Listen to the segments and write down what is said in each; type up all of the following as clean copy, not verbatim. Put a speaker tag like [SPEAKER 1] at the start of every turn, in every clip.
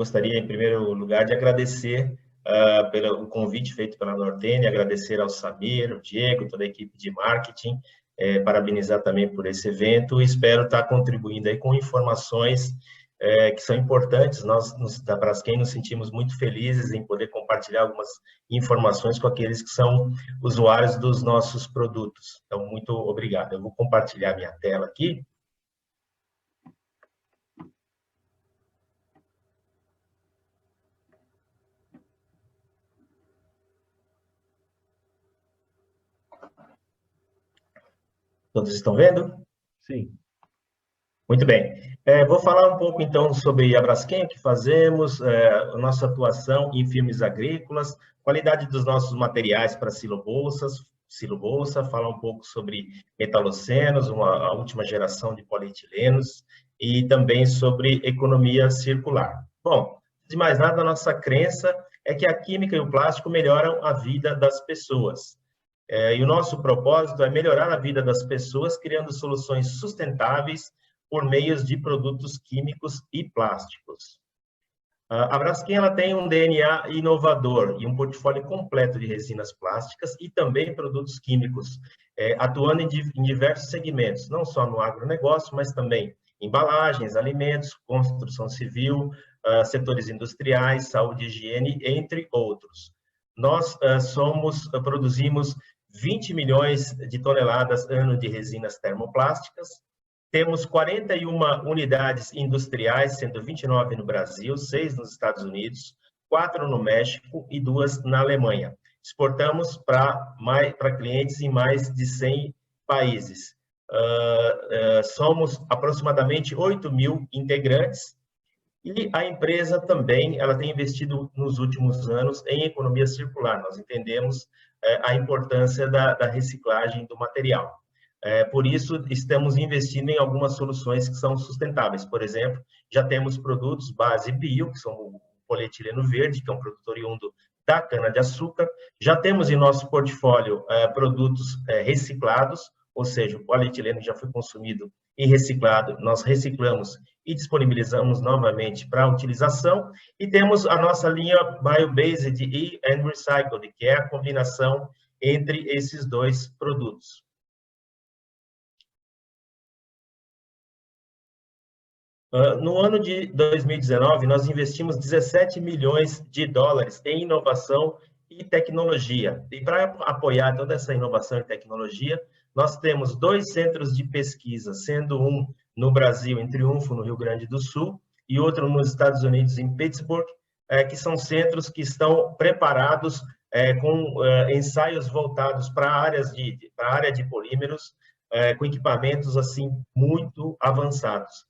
[SPEAKER 1] gostaria, em primeiro lugar, de agradecer pelo convite feito pela Nortene, agradecer ao Samir, ao Diego, toda a equipe de marketing, parabenizar também por esse evento, e espero estar contribuindo aí com informações que são importantes. Nós, da Braskem, nos sentimos muito felizes em poder compartilhar algumas informações com aqueles que são usuários dos nossos produtos. Então, muito obrigado. Eu vou compartilhar minha tela aqui. Todos estão vendo?
[SPEAKER 2] Sim.
[SPEAKER 1] Muito bem. Vou falar um pouco, então, sobre a Braskem, o que fazemos, a nossa atuação em filmes agrícolas, qualidade dos nossos materiais para silobolsa, falar um pouco sobre metalocenos, a última geração de polietilenos, e também sobre economia circular. Bom, de mais nada, a nossa crença é que a química e o plástico melhoram a vida das pessoas. E o nosso propósito é melhorar a vida das pessoas, criando soluções sustentáveis por meio de produtos químicos e plásticos. A Braskem ela tem um DNA inovador e um portfólio completo de resinas plásticas e também produtos químicos, atuando em diversos segmentos, não só no agronegócio, mas também embalagens, alimentos, construção civil, setores industriais, saúde e higiene, entre outros. Nós produzimos 20 milhões de toneladas ano de resinas termoplásticas, temos 41 unidades industriais, sendo 29 no Brasil, 6 nos Estados Unidos, 4 no México e 2 na Alemanha. Exportamos para clientes em mais de 100 países. Somos aproximadamente 8 mil integrantes e a empresa também ela tem investido nos últimos anos em economia circular. Nós entendemos a importância da reciclagem do material. Por isso, estamos investindo em algumas soluções que são sustentáveis. Por exemplo, já temos produtos base bio, que são o polietileno verde, que é um produto oriundo da cana-de-açúcar. Já temos em nosso portfólio produtos reciclados, ou seja, o polietileno já foi consumido e reciclado, nós reciclamos e disponibilizamos novamente para utilização. E temos a nossa linha Bio-Based e Recycled, que é a combinação entre esses dois produtos. No ano de 2019, nós investimos 17 milhões de dólares em inovação e tecnologia. E para apoiar toda essa inovação e tecnologia, nós temos 2 centros de pesquisa, sendo um no Brasil, em Triunfo, no Rio Grande do Sul, e outro nos Estados Unidos, em Pittsburgh, que são centros que estão preparados com ensaios voltados para a área de polímeros, com equipamentos assim muito avançados.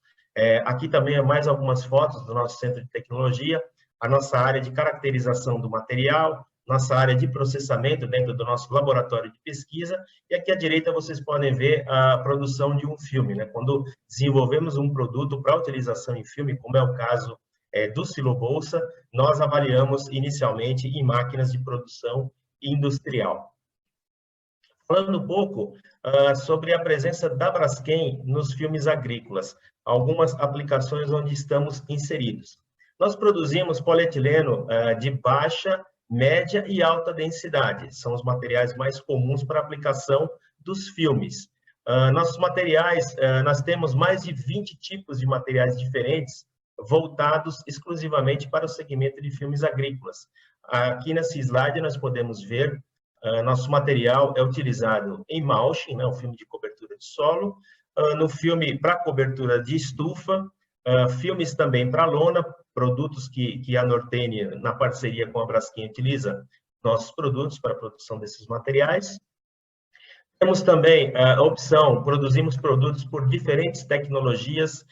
[SPEAKER 1] Aqui também mais algumas fotos do nosso centro de tecnologia, a nossa área de caracterização do material, nossa área de processamento dentro do nosso laboratório de pesquisa, e aqui à direita vocês podem ver a produção de um filme, né? Quando desenvolvemos um produto para utilização em filme, como é o caso do silobolsa, nós avaliamos inicialmente em máquinas de produção industrial. Falando um pouco sobre a presença da Braskem nos filmes agrícolas, algumas aplicações onde estamos inseridos. Nós produzimos polietileno de baixa, média e alta densidade. São os materiais mais comuns para aplicação dos filmes. Nossos materiais, nós temos mais de 20 tipos de materiais diferentes voltados exclusivamente para o segmento de filmes agrícolas. Aqui nesse slide nós podemos ver nosso material é utilizado em mulching, né, o filme de cobertura de solo, no filme para cobertura de estufa, filmes também para lona, produtos que a Nortene, na parceria com a Braskem, utiliza nossos produtos para a produção desses materiais. Temos também a opção, produzimos produtos por diferentes tecnologias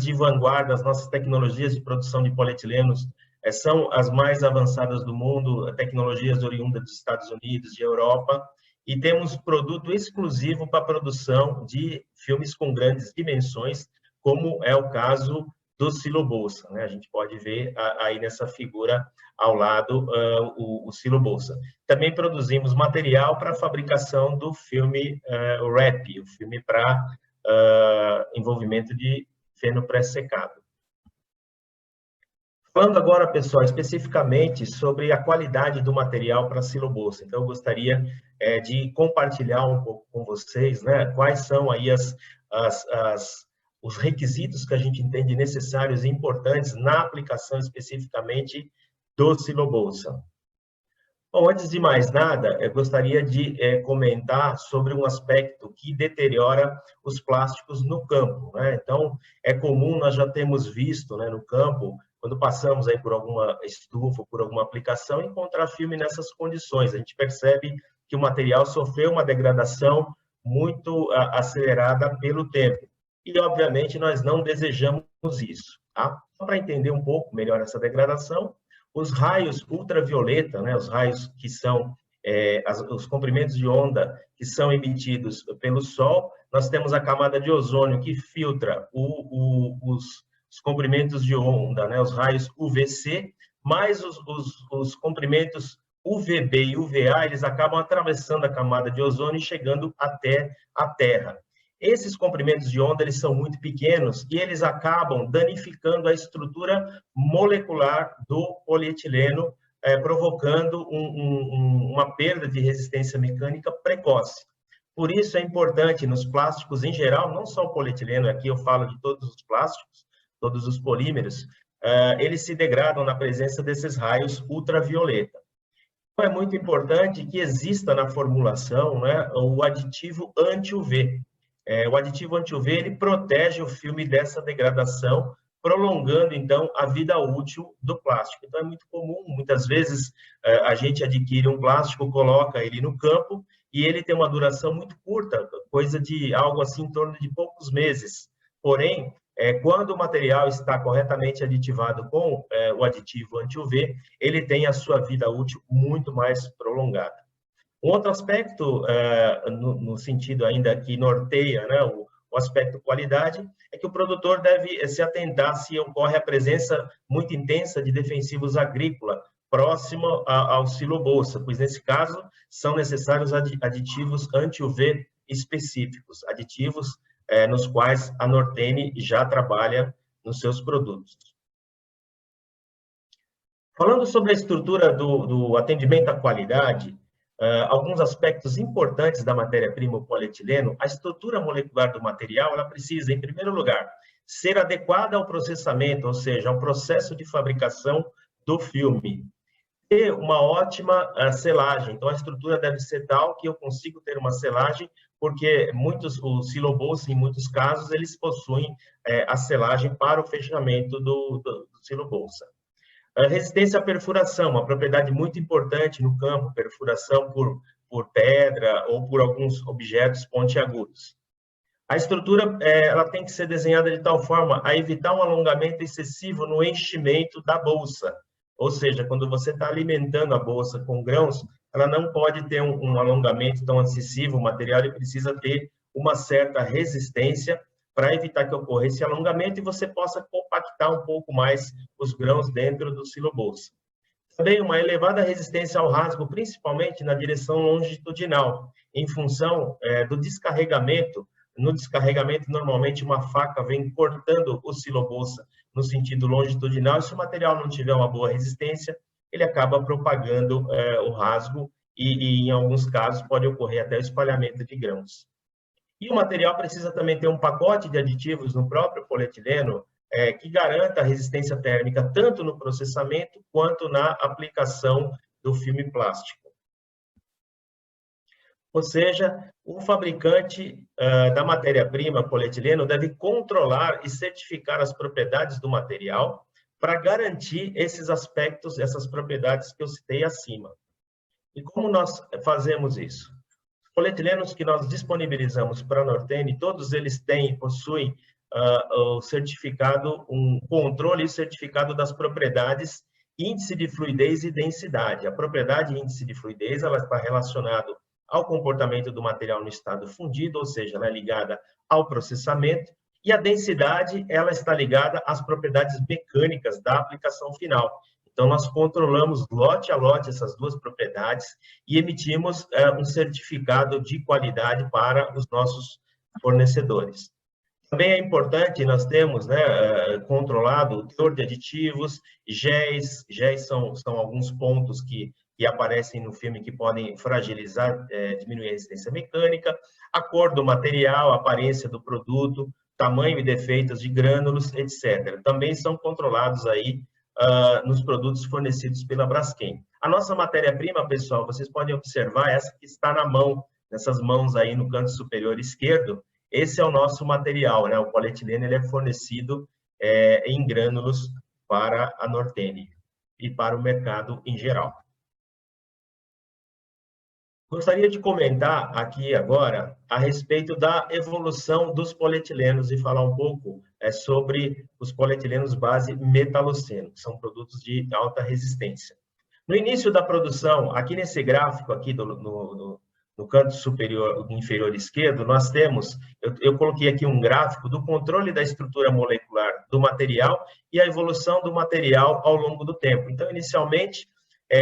[SPEAKER 1] de vanguarda, as nossas tecnologias de produção de polietilenos são as mais avançadas do mundo, tecnologias oriundas dos Estados Unidos, de Europa, e temos produto exclusivo para a produção de filmes com grandes dimensões, como é o caso do silobolsa, né? A gente pode ver aí nessa figura ao lado o silobolsa. Também produzimos material para a fabricação do filme REP, o filme para envolvimento de feno pré-secado. Falando agora, pessoal, especificamente sobre a qualidade do material para silobolsa. Então, eu gostaria de compartilhar um pouco com vocês, né, quais são aí os requisitos que a gente entende necessários e importantes na aplicação especificamente do silobolsa. Bom, antes de mais nada, eu gostaria de comentar sobre um aspecto que deteriora os plásticos no campo, né? Então, é comum, nós já temos visto, né, no campo, quando passamos aí por alguma estufa, por alguma aplicação, encontrar filme nessas condições. A gente percebe que o material sofreu uma degradação muito acelerada pelo tempo. E, obviamente, nós não desejamos isso, tá? Só para entender um pouco melhor essa degradação, os raios ultravioleta, né, os raios que são os comprimentos de onda que são emitidos pelo Sol, nós temos a camada de ozônio que filtra os comprimentos de onda, né, os raios UVC, mais os comprimentos UVB e UVA, eles acabam atravessando a camada de ozônio e chegando até a Terra. Esses comprimentos de onda, eles são muito pequenos e eles acabam danificando a estrutura molecular do polietileno, provocando uma perda de resistência mecânica precoce. Por isso é importante nos plásticos em geral, não só o polietileno, aqui eu falo de todos os plásticos, todos os polímeros, eles se degradam na presença desses raios ultravioleta. Então, é muito importante que exista na formulação, né, o aditivo anti-UV. O aditivo anti-UV, ele protege o filme dessa degradação, prolongando, então, a vida útil do plástico. Então, é muito comum, muitas vezes, a gente adquire um plástico, coloca ele no campo, e ele tem uma duração muito curta, coisa de algo assim em torno de poucos meses. Porém, quando o material está corretamente aditivado com o aditivo anti-UV, ele tem a sua vida útil muito mais prolongada. Um outro aspecto, no sentido ainda que norteia, né, o aspecto qualidade, é que o produtor deve se atentar se ocorre a presença muito intensa de defensivos agrícola próximo ao silobolsa, pois nesse caso são necessários aditivos anti-UV específicos, aditivos nos quais a Nortene já trabalha nos seus produtos. Falando sobre a estrutura do atendimento à qualidade, alguns aspectos importantes da matéria-prima polietileno, a estrutura molecular do material, ela precisa, em primeiro lugar, ser adequada ao processamento, ou seja, ao processo de fabricação do filme. Ter uma ótima selagem, então a estrutura deve ser tal que eu consigo ter uma selagem, porque o silobolsa, em muitos casos, eles possuem a selagem para o fechamento do silobolsa. A resistência à perfuração, uma propriedade muito importante no campo, perfuração por pedra ou por alguns objetos pontiagudos. A estrutura ela tem que ser desenhada de tal forma a evitar um alongamento excessivo no enchimento da bolsa. Ou seja, quando você está alimentando a bolsa com grãos, ela não pode ter um alongamento tão excessivo, o material ele precisa ter uma certa resistência para evitar que ocorra esse alongamento e você possa compactar um pouco mais os grãos dentro do silobolsa. Também uma elevada resistência ao rasgo, principalmente na direção longitudinal, em função do descarregamento. No descarregamento, normalmente, uma faca vem cortando o silobolsa no sentido longitudinal, e se o material não tiver uma boa resistência, ele acaba propagando o rasgo e, em alguns casos, pode ocorrer até o espalhamento de grãos. E o material precisa também ter um pacote de aditivos no próprio polietileno que garanta a resistência térmica tanto no processamento quanto na aplicação do filme plástico. Ou seja, o fabricante da matéria-prima polietileno deve controlar e certificar as propriedades do material para garantir esses aspectos, essas propriedades que eu citei acima. E como nós fazemos isso? Polietilenos que nós disponibilizamos para a Nortene, todos eles possuem o certificado, um controle e certificado das propriedades, índice de fluidez e densidade. A propriedade índice de fluidez, ela está relacionada ao comportamento do material no estado fundido, ou seja, ela é ligada ao processamento, e a densidade, ela está ligada às propriedades mecânicas da aplicação final. Então, nós controlamos lote a lote essas duas propriedades e emitimos um certificado de qualidade para os nossos fornecedores. Também é importante, nós temos, né, controlado o teor de aditivos, géis. Géis são alguns pontos que aparecem no filme que podem fragilizar, diminuir a resistência mecânica, a cor do material, a aparência do produto, tamanho e defeitos de grânulos, etc. Também são controlados aí nos produtos fornecidos pela Braskem. A nossa matéria-prima, pessoal, vocês podem observar essa que está na mão, nessas mãos aí no canto superior esquerdo. Esse é o nosso material, né? O polietileno ele é fornecido em grânulos para a Nortene e para o mercado em geral. Gostaria de comentar aqui agora a respeito da evolução dos polietilenos e falar um pouco sobre os polietilenos base metaloceno, que são produtos de alta resistência. No início da produção, aqui nesse gráfico aqui no canto superior, inferior esquerdo, nós temos, eu coloquei aqui um gráfico do controle da estrutura molecular do material e a evolução do material ao longo do tempo. Então, inicialmente,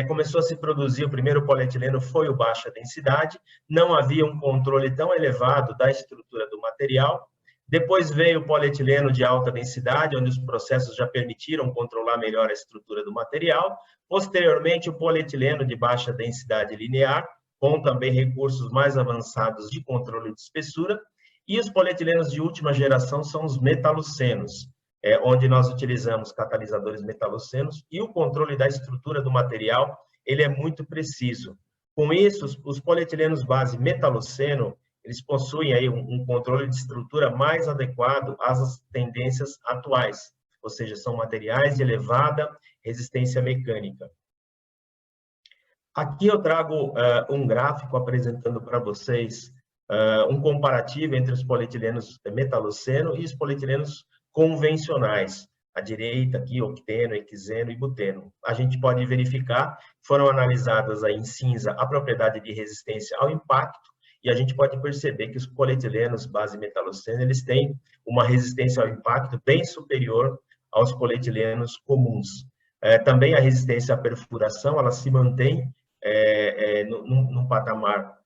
[SPEAKER 1] começou a se produzir, o primeiro polietileno foi o baixa densidade, não havia um controle tão elevado da estrutura do material. Depois veio o polietileno de alta densidade, onde os processos já permitiram controlar melhor a estrutura do material. Posteriormente, o polietileno de baixa densidade linear, com também recursos mais avançados de controle de espessura. E os polietilenos de última geração são os metalocenos, onde nós utilizamos catalisadores metalocenos e o controle da estrutura do material, ele é muito preciso. Com isso, os polietilenos base metaloceno, eles possuem aí um controle de estrutura mais adequado às tendências atuais, ou seja, são materiais de elevada resistência mecânica. Aqui eu trago um gráfico apresentando para vocês um comparativo entre os polietilenos metaloceno e os polietilenos convencionais. À direita aqui, octeno, hexeno e buteno. A gente pode verificar, foram analisadas aí em cinza a propriedade de resistência ao impacto, e a gente pode perceber que os polietilenos base metaloceno, eles têm uma resistência ao impacto bem superior aos polietilenos comuns. Também a resistência à perfuração, ela se mantém num patamar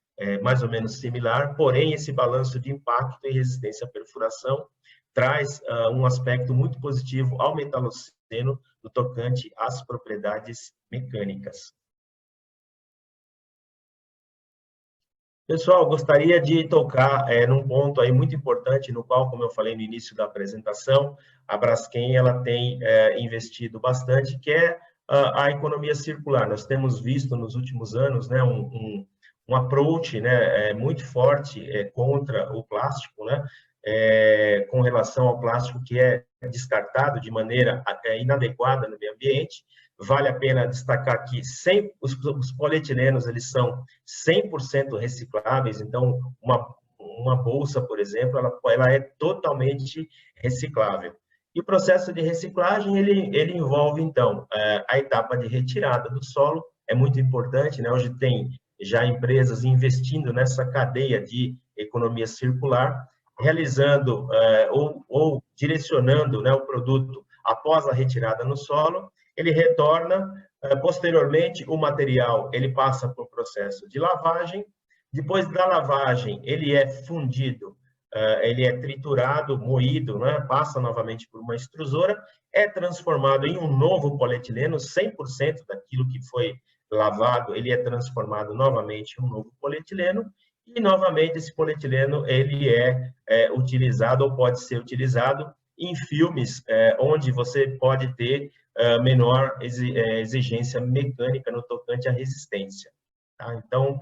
[SPEAKER 1] mais ou menos similar, porém esse balanço de impacto e resistência à perfuração traz um aspecto muito positivo ao metaloceno no tocante às propriedades mecânicas. Pessoal, gostaria de tocar num ponto aí muito importante, no qual, como eu falei no início da apresentação, a Braskem ela tem investido bastante, que é a economia circular. Nós temos visto nos últimos anos, né, um approach, né, muito forte contra o plástico, né, com relação ao plástico que é descartado de maneira inadequada no meio ambiente. Vale a pena destacar que os polietilenos eles são 100% recicláveis, então uma bolsa, por exemplo, ela é totalmente reciclável. E o processo de reciclagem, ele envolve, então, a etapa de retirada do solo, é muito importante, né? Hoje tem já empresas investindo nessa cadeia de economia circular, realizando ou direcionando, né, o produto após a retirada no solo, ele retorna, posteriormente o material ele passa por processo de lavagem, depois da lavagem ele é fundido, ele é triturado, moído, né? Passa novamente por uma extrusora, é transformado em um novo polietileno, 100% daquilo que foi lavado, ele é transformado novamente em um novo polietileno, e novamente esse polietileno ele é utilizado ou pode ser utilizado em filmes onde você pode ter menor exigência mecânica no tocante à resistência. Tá? Então,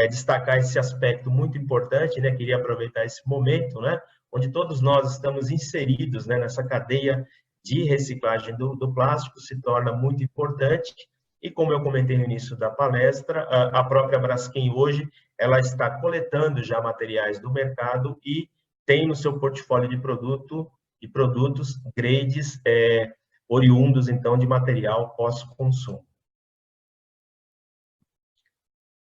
[SPEAKER 1] destacar esse aspecto muito importante, né? Queria aproveitar esse momento, né? Onde todos nós estamos inseridos, né? Nessa cadeia de reciclagem do plástico, se torna muito importante. E como eu comentei no início da palestra, a própria Braskem hoje, ela está coletando já materiais do mercado e tem no seu portfólio de produtos grades oriundos, então, de material pós-consumo.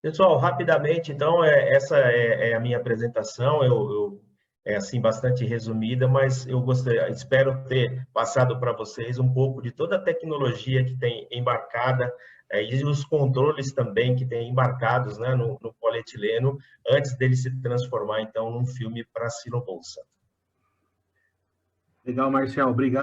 [SPEAKER 1] Pessoal, rapidamente, então, essa é a minha apresentação, é assim, bastante resumida, mas espero ter passado para vocês um pouco de toda a tecnologia que tem embarcada e os controles também que tem embarcados, né, no polietileno, antes dele se transformar, então, num filme para silobolsa.
[SPEAKER 2] Legal, Marcial. Obrigado.